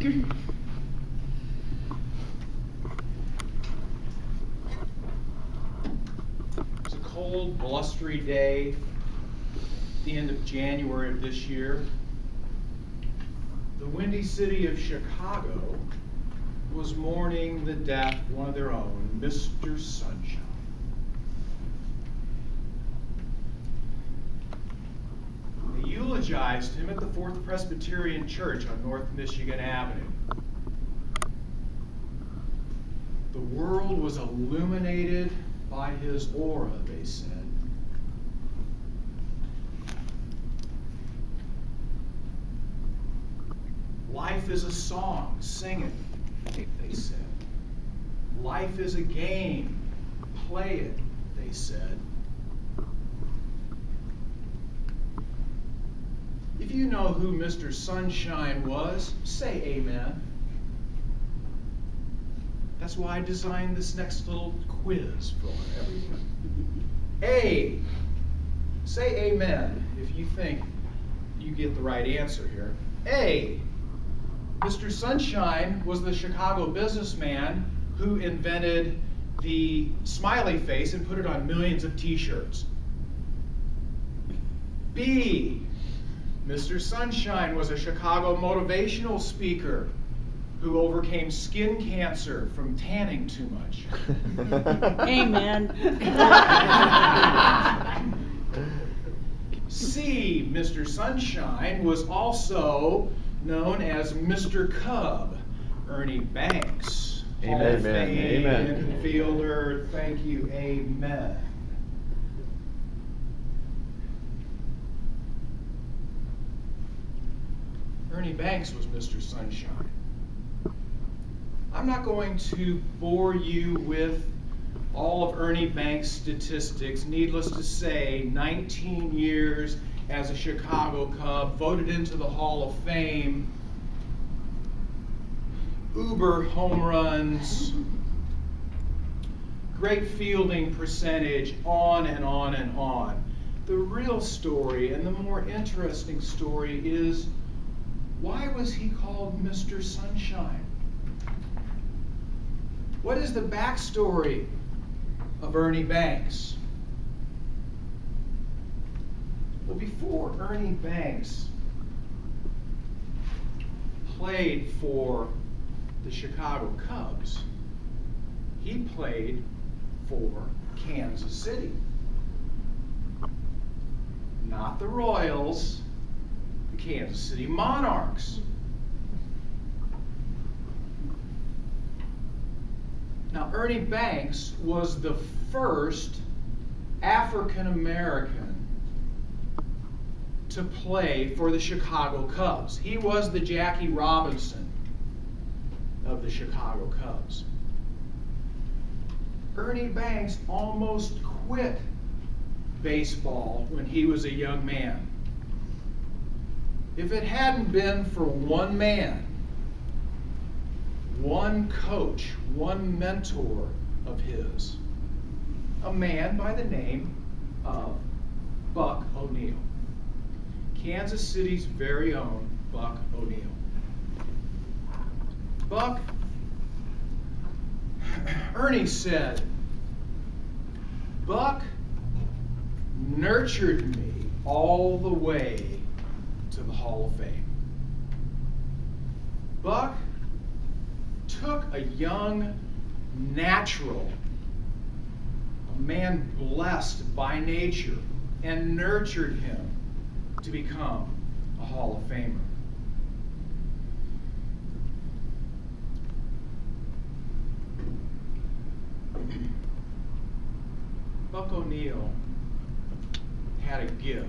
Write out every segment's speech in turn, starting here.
It's a cold, blustery day at the end of January of this year. The windy city of Chicago was mourning the death of one of their own, Mr. Sunshine. They eulogized him at the Fourth Presbyterian Church on North Michigan Avenue. The world was illuminated by his aura, they said. Life is a song, sing it, they said. Life is a game, play it, they said. If you know who Mr. Sunshine was, say amen. That's why I designed this next little quiz for everyone. A, say amen if you think you get the right answer here. A, Mr. Sunshine was the Chicago businessman who invented the smiley face and put it on millions of t-shirts. B, Mr. Sunshine was a Chicago motivational speaker who overcame skin cancer from tanning too much. Amen. C, Mr. Sunshine was also known as Mr. Cub, Ernie Banks. Amen. Hall of Fame Amen. Infielder, thank you, amen. Ernie Banks was Mr. Sunshine. I'm not going to bore you with all of Ernie Banks' statistics. Needless to say, 19 years as a Chicago Cub, voted into the Hall of Fame, uber home runs, great fielding percentage, on and on and on. The real story and the more interesting story is, why was he called Mr. Sunshine? What is the backstory of Ernie Banks? Well, before Ernie Banks played for the Chicago Cubs, he played for Kansas City. Not the Royals, the Kansas City Monarchs. Now, Ernie Banks was the first African American to play for the Chicago Cubs. He was the Jackie Robinson of the Chicago Cubs. Ernie Banks almost quit baseball when he was a young man. If it hadn't been for one man, one coach, one mentor of his, a man by the name of Buck O'Neil. Kansas City's very own Buck O'Neil. Buck, Ernie said, Buck nurtured me all the way to the Hall of Fame. Buck took a young natural, a man blessed by nature, and nurtured him to become a Hall of Famer. Buck O'Neil had a gift.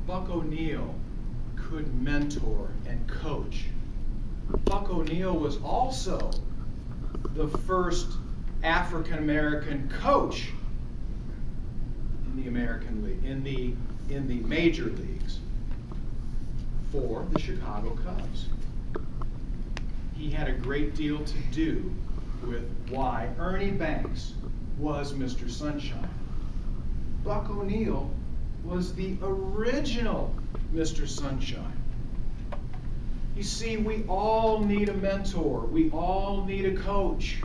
Buck O'Neil could mentor and coach. Buck O'Neil was also the first African American coach in the American League, in the major leagues for the Chicago Cubs. He had a great deal to do with why Ernie Banks was Mr. Sunshine. Buck O'Neil was the original Mr. Sunshine. You see, we all need a mentor. We all need a coach.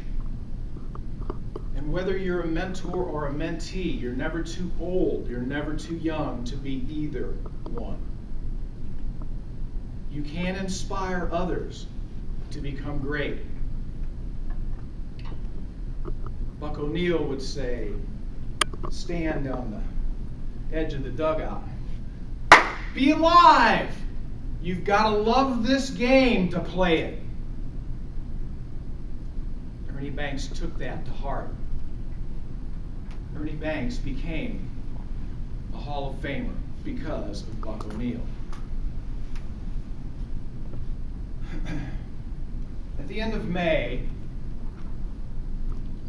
And whether you're a mentor or a mentee, you're never too old, you're never too young to be either one. You can inspire others to become great. Buck O'Neil would say, stand on the edge of the dugout. Be alive! You've got to love this game to play it. Ernie Banks took that to heart. Ernie Banks became a Hall of Famer because of Buck O'Neil. At the end of May,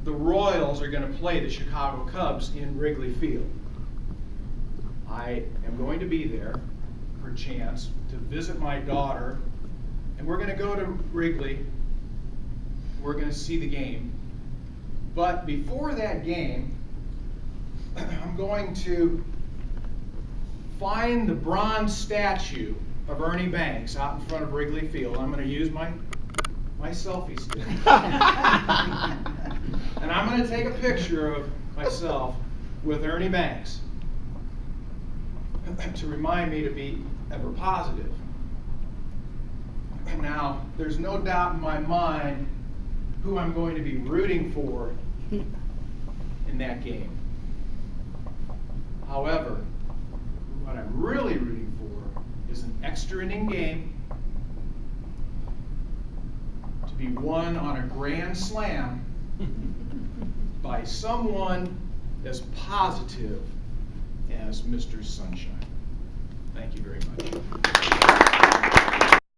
the Royals are going to play the Chicago Cubs in Wrigley Field. I am going to be there, perchance, to visit my daughter, and we're going to go to Wrigley. We're going to see the game. But before that game, I'm going to find the bronze statue of Ernie Banks out in front of Wrigley Field. I'm going to use my selfie stick. And I'm going to take a picture of myself with Ernie Banks to remind me to be ever positive. Now, there's no doubt in my mind who I'm going to be rooting for in that game. However, what I'm really rooting for is an extra inning game to be won on a grand slam by someone as positive as Mr. Sunshine. Thank you very much.